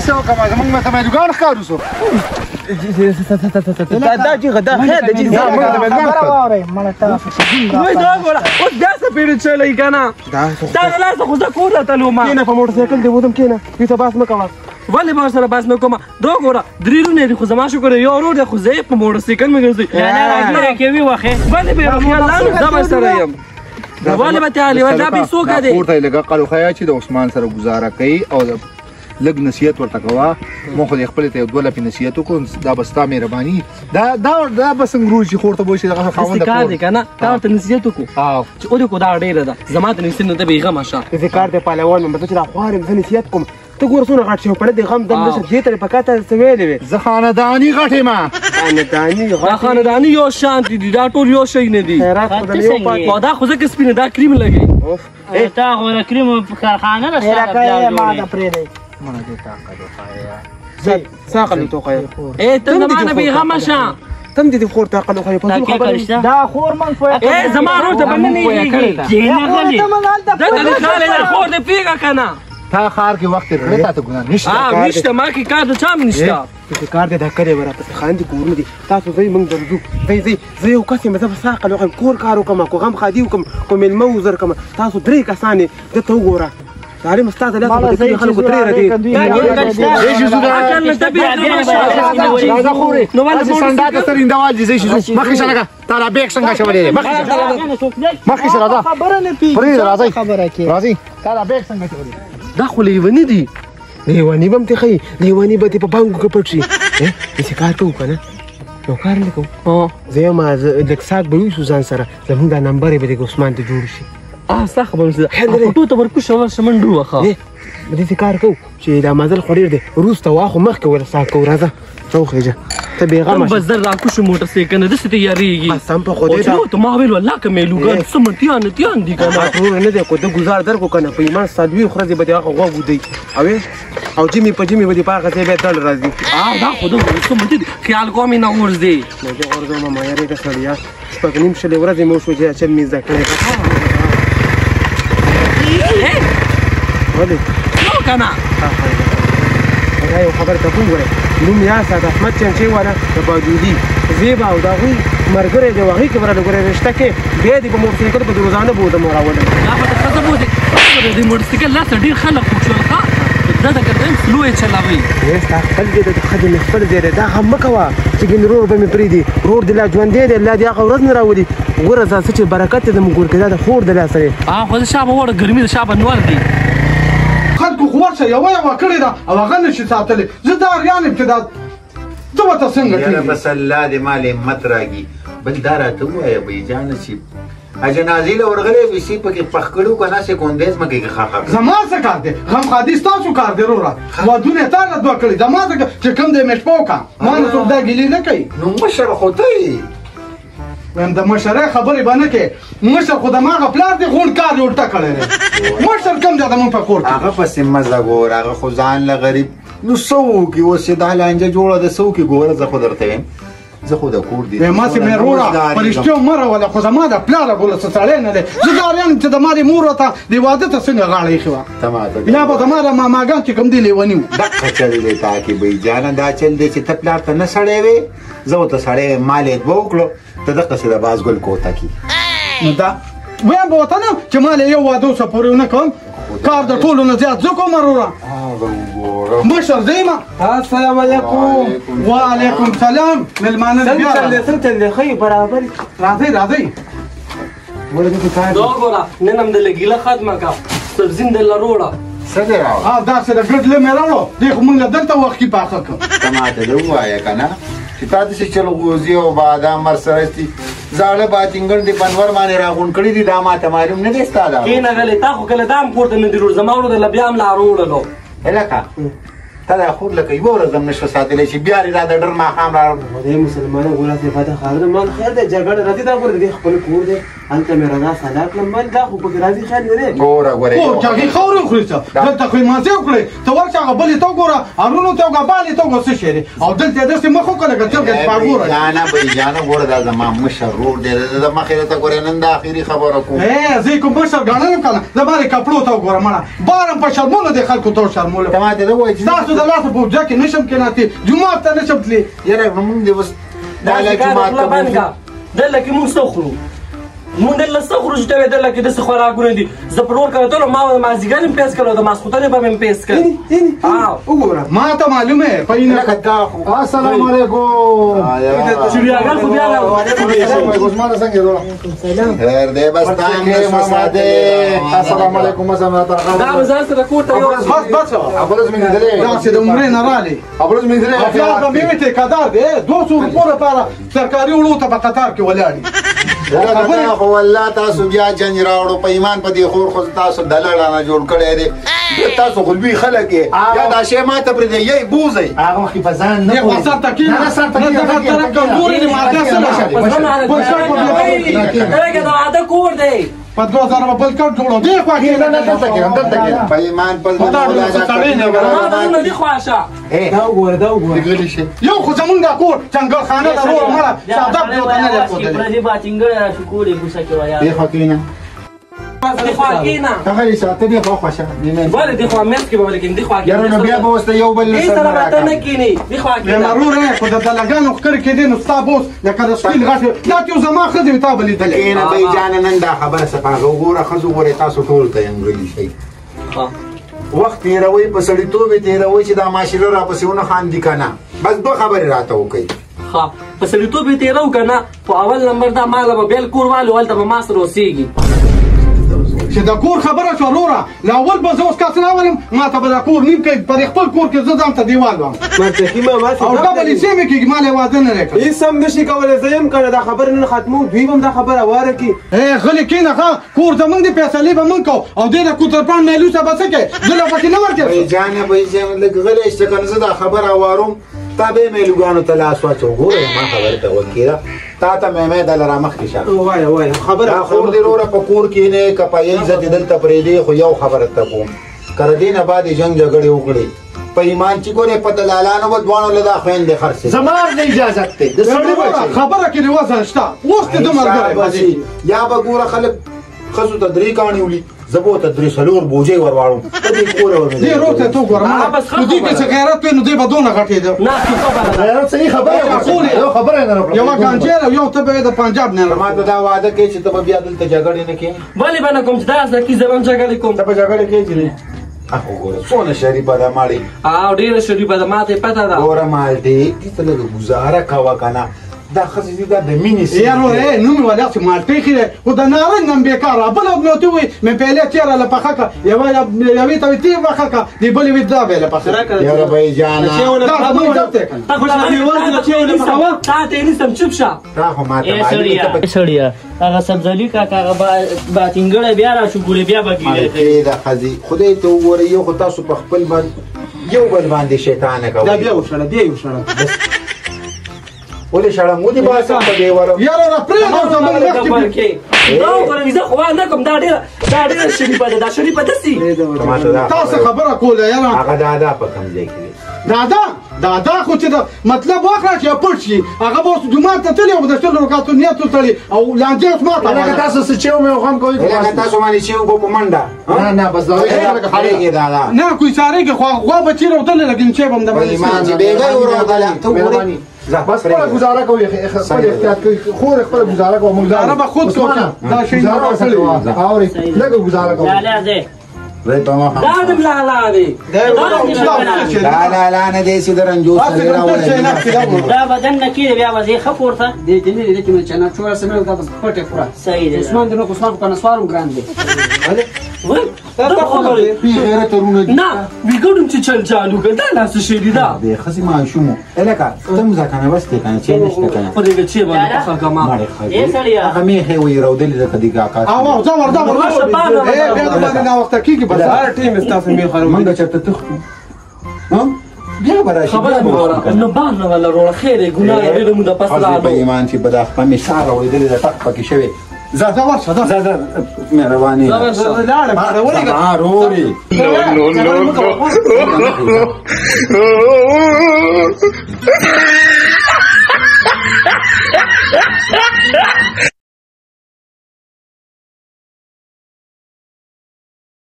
څه وکړم زمونږ ماته میلوګان ښکارو شو دا جیغه دا خیر دی دا موږ ته میلوګان ښکارو وای دا ګوره اوس بیا څه پیړې چلی که نه دا د لاسه خو زه کور ته تلوم کېنه په موټر سایکل دې ودم کېنه دوی ته بحث مه کوه ولې به ورسره بحث نه کومه دا ګوره درې لونه دي خو زما شکر یو ورور دی خو زه یې په موټر سایکل مې ګرځوي کوي وخې ولې به یې خیال لرو زه به سره یم ولې به تعالی دا پیسو کا دی پورته لګه قلوخیا چې د عثمان سره گزاره کوي او لږ نصیحت ورته کوه ما خو د خپلې ته یو دوه لپې نصیحت وکړو دا به ستا مهرباني دا به څنګه روز چې خور ته به وایي چې دغه خاوند کار دی که نه تا ورته نصیحت وکړو چې ودې کو دا ډېره ده زما ته نصیحت نه ده بېغمه شه داسې کار دی پهلوان مې چې دا خوار یم زه نصیحت کوم ته ګوره څومره غټ شوی په دې غم دم نشه دې ته په کاته څه ویلې وې زه خانداني غټ یم دا خانداني یو شان دي دا ټول یو شی نه دي خیرات خو د یو پات دا خو ځکه سپینه دا کریم لګي تا غوره کریم په کارخانه ده ساقل توقع ته زما نه بېغمه شه تم دې خور ته عقل وخایې دا خور من زما ورور ته به نه نیږي خور دې پرېږه که نه تا ښار کې وخت تېر کړی تا ته ګناه نشته نشته ما کې کار د چا هم نشته داسې کار دی دا کړی به راپسې خاندي کورونه دي تاسو ځئ موږ درځو زه یو کس یم زه به ستا عقل وخایم کور کار وکړم کو غم خادي وکړم کو مېلمه وزر کړم تاسو درې کسان یې دلته وګوره تعلیم ستا د لاسه په دې خلکو درې ردي راځه خورې نو ولې سنډا ته سرینده والدي زه شي مخکې شه لږه تا دا بیګ څنګه اچولی دی مخکې شه راځه پرېږده راځئ تا دا بیګ څنګه اچولی دا خو لیوني دي لیوني به هم دې ښایي لیوني به دې په بانکو کې پټ شي داسې کار کوو که نه یو کار نه کوو زه یم لږ ساک به یوسو ځان سره زمونږ دا نمبر یې به لږ عثمان ته جوړ شي ستا خبره فوټو ته ورکوشه ورشه منډه ووخه داسې کار کوو چې دا مزل خو ډېر دی وروسته واخو مخکې ور ساک کوو راځه راوخېږه ته بېغمه بس در راکوشو موټر سایکل نه داسې تیارېږي قسم په خدای ته ما ویل والله که میلوګان څه مټیان دي که نه ټول نه دی خو ده ګزار درکړو که نه په ایمان څلوېښت ورځې به دې هغه غوږ ودی او جمې په جمې به دې په هغه ځای بیا دړ راځي دا خو ده څه مټي دي خیال کوم یې نه غورځې نه دې غورځومه ما یارېږه سړیه شپږ نیم شلې ورځې مې وشو چې اچل مې زده کړی ولې نو که نه دا یو خبر ته وګورئ نوم یاساد احمد چنچې والا د باجودي زیبا او د هغوی ملګری دی هغوی کې به راله رشته کې بیا دې په موټر سایکل په روزانه به ودم راولم دا به د ښځه بوځي د موټر سایکل لاسه ډېر خلک خوشول ښه دا ډګر ته سلو یې چلوئ ستا خپل دی د ښځې مې خپل دی دی دا هم مه کوه چې ګینې رور به مې پرېږدي رور دې لا ژوندی دی الله دې هغه ورځ نه راولي ګوره ځه څه چې برکت دی د مګور کې دا د خور د لاسه دی خو د شا به وړه ګرمي د شا به نور دی خلکو خو ورشه یوه کړې ده او هغه نشي ساتلی زه دا اریان یم چې دا ته ورته څنګه یاره بس الله دې مال همت راکړي بل دا راته ووایه بهجانه چې جنازې له ورغلی ویسي پکې پخ کړو که ناسې کونډې ځمکې کې خاخه زما څه کار دی غمخادي ستاسو کار دی وروره وادونه یې تا له دوه کړي زما څه چې کوم دی مې شپه وکړه ما نه څوک دا ګیلې نه کوي نو مشر خو ته یې وایم د مشرۍ خبرې به نه کوې مشر خو د ماغه پلار دی غونډ کار یې الټه کړی دی مشر کوم دی زمونږ په کور کې هغه پسې مزه ګوره هغه خو ځان له غریب نو څه وکړي اوس چې دا لانجه جوړه ده څه وکړي ګوره زه خو درته یم زه خو د کور دی ما سې مې وروره په رښتیا مه راوله خو زما د پلاره ګوله څه سړی نه دی زه دا اریان چې د ما د مور ورته د واده ته څنګه غاړه ایښې وه یا به زما د ماماګان چې کوم دی لیوني وو دقه چل دی تا کې بهجانه دا چل دی چې ته پلار ته نه سړی وې زه ورته سړی مال یې دوه وکړو ته دقسې د بازګل کوته کې نو دا ویم به ورته نه چې ما له یو واده اوسه پورې ونه کوم کار د ټولو نه زیات زه کوم وروره مشر زه یم السلام علیکم وعلیکم سلام مېلمانه څنګه چل دی ښه برابر راځئ دا ګوره نن هم د لګیله ختمه که سبزي د لروړه څه دی راوړه داسې د ګډ لمې راوړو دی خو موږ له دلته وخت کې پاخه کړو ته ماته دې ووایه که نه چې تا داسې چلغوزي او بادام ورسره دي زاړه باتینګن دې بنور باندې راغونډ کړي دي دا ماته معلوم نه دی ستا دا کښېنه غلی تا خو کله دا هم کور ته نه دي روړ زما ورور درله بیا هم لا راوړلو هلکه تا دا خور لکه یوه ورځ هم نشوه ساتلی چې بیا دې دا د ډر ماښام را خدای مسلمانان ګوره دې فاتح خار ده مان خیر دی جګړه راځي دا ګوره د دې خپل کور دی هلته مې رضا سلا کړم بل دا خو پکې راځي خیال لرې ګوره ګوره کور کې هغې خاورې وخوري څه دلته خو یې مازې وکړې ته ورشه هغه بلې ته وګوره هرونو ته وګوره بالې ته وګوره څه شی دی او دلته یې داسې مخ وکړه لکه چرګه چې پاګوره جانه بېجانه ګوره دا زما مشر ورور دی د مخې راته ګورې نن د اخري خبره کوم زه یې کوم مشر ګڼلم که نه زما دې کپړو ته وګوره مړه بارم په شرمولو دی خلکو ته وشرمولم ته ماته ده وایي چې ستاسو د لاسه په اوجه کې نشم کېناستې جومات ته نشم تللی یاره نو موږ دې اوس دا له جومات ته بوځو دلته کې موږ څه خورو مونږ دلته څه خورو چې ته وې دلته کې داسې خوراکونه دي زه پر ور کړی ما د مازدیګر مې پیس کړی د ماسخوتن به مې پیس کړی وګوره ما ته معلومه په لکه دا خو السلام علیکم چړیاګر خو بیا عثمان څنګه وروړه خیر دی بس تام دې مساده السلام علیکم مسا دا به ځان سره کور ته بس بس ابرز من دلې دا چې د عمرې نه رالې ابرز من دلې افلاس به مې ټیکادار دی 200 روپو لپاره سرکاري وړو ته په قطار کې ولاړ دا خو والله تاسو بیا جنج راوړو په ایمان په دې خور خو تاسو دلالانه جوړ کړی دی تاسو خو لوی خلک یې یا دا شی ماته پرېږدئ یی بوځئ هغه وخت په ځان نه نه سر تکینه نه سر تکینه نه طرف کمزوري دی ماته دغه دا عاده کور دی په 2000 په بل کټ جوړو دی خو کې نه دلته کې په ایمان په ما نه دی خواشه دا وګوره دا وګوره یو خو زمونږ د کور چنګل خانه د روړ مړه صادق دی ته نه لکو پردي باچنګ شکورې ګوسه کې ویا دی خکینه دی خوا کېنه هغه یې ساته دی خو خوښه ولې دی خوا مېز کې به ولیکن دی خوا یاره نو بیا به اوس ته یو بل دې سره راته نه کېني دی خوا یا کېنه مرور خو د دلګانو ښکر کې دی نو ستا بوس لکه د سپین غټ دا یو زما ښځې تا به لیدلې کینه به جان نن دا خبره سپاغه وګوره ښځو ګورې تاسو ټول ته انګرلی شي وخت تېروئ په سړیتوب یې تېروئ چې دا ماشینه راپسې ونه خاندي که نه بس دوه خبرې راته وکړئ ها په سړیتوب یې تېرو که نه په اول نمبر دا ماله به بېل کور والو هلته به ما سره اوسېږي چې د کور خبره شوه وروره له اول به زه اوس کس نه ولم ما ته به دا کور نیم کوي په خپل کور کې زه ځم ته دیوال وم مرتقي ماما او ډبل یې سیمې کېږي ما له واده نه دی کړی هېڅ هم نشي کولی زه یم که نه دا خبره نن ختمو دوی به هم دا خبره واره کړي غلي کېنه ښه کور زمونږ دی فیصلې به موږ کوو او دې د کوترپاڼ میلوسه به څه کوې زه له پکې نه ورکړم جانه به یې لږ غلی شته که نه زه دا خبره واروم تا به یې میلوګانو ته لاس واچو ګوره ما خبرې ته وکېده تا ته مې دله را مخکې شه وایه وایه خبره دا خور دې وروره په کور کې نه که په عزت یې دلته پرېږدې خو یو خبره ته کوم که د دې نه بعد یې جنګ جګړې وکړې په ایمان چې ګورې په دلالانو به دواړو له دا خویندې خرڅې زما نه اجازت دی د سړي بچي خبره کې د وزن شته اوس دې د ملګری یا به ګوره خلک ښځو ته درې کاڼي ولي زه به ورته درې څلور بوجۍ ور واړم په دې کوره ور دې روته ته وګوره نو دې کې چې غیرت وي نو دې به دونه غټېده نه خبره ده غیرت صحیح خبره یو خبره نه راپورته یوه ګانجېر او یو ته به د پنجاب نه ما ته دا وعده کوي چې ته به بیا دلته جګړې نه کوې ولې به نه کوم چې دا زکي زه به هم جګړې کوم ته به جګړې کوې چې نه اخو ګوره څونه شریفه ده ماړې او ډېره شریفه ده ما ته یې پته ده ګوره مالټې دې ته لږه ګزاره کوه که نه دا ښځې دي دا د مینې یارو نوم یې ولې چې مالټۍ ښې دی خو د نارنج هم بېکاره بله مې ورته ووایي مې پیلې تېره له پخه کړه یوې ته وایي تېر پخه کړه دې بلې وایي دا به یې له پخه یاره بی جانه دا زموږ عزت دی که نه تا خو تا ته یې نیسم چوپ شه تا خو ما ته ای سړیا هغه سبزلي کاکا هغه باچنګړی بیا را شکورې بیا به ګیرې د ښځې خدای ته وګورئ یو خو تاسو په خپل باندې یو بل باندې شیطانه کوئ دا بیا وشړه بیا یې وشړه ولې شړم ودې باسم په دې ورم یاره را پرېږدم زموږ مخکې دا وګوره زه خو نه کوم دا ډېره شریفه ده دا شریفه داسې تاسو خبره کوله یاره هغه دادا په کوم ځای کې دادا خو چې د مطلب واخله چې پټ شي هغه به اوس جومات ته تللی او د شلو رکعتو نیت وتړي او لانجې اوس ما ته لکه تاسو څه چې مې غم کوئ لکه تاسو باندې چې وګو په منډه نه بس دا خړېږي دادا نه کوی سارېږي خو غوا به چېرې وتللی لکن چې به هم د ایمان چې بېګۍ ورغله ته وګورئ بس خپله ګزاره کوي خپل احتیاط کوي خور خپله ګزاره کوي موږ داره به خود کوو دا شی نه راکړي اورې لږه ګزاره کوي زه په ما دا د لالا دی لا نه دی چې د رنجو سره راوړی دا بدن نه کېږي بیا به ځې ښه پورته دې دې دې کې مې چنا چوره سمې دا پټه پورا صحیح دی عثمان دې نو عثمان په نسوارم ګران دی دا خبره غیرت ورونه نه ویګورم چې چل چالو کړه دا لاس شېری دا د ښځې ماشومو الکه تم ځکنه بس دې کنه چې نشته کنه خو دې چې باندې پخه کما ای سړیا هغه مې هي وې راودلې د کدي کاکا او ځه ورځه ورځه بیا د باندې نا وخت کېږي بس هر ټیم ستاسو مې خراب منګه چرته تخو هم بیا به راشي خبره مې نو بار نه ولا وروړه خیر ګناه دې موږ د پس په راځو ایمان چې په داخله مې ساره ولیدلې د ټک پکې شوی ځه ورشه ځه مهرباني لاړه سبا روري نو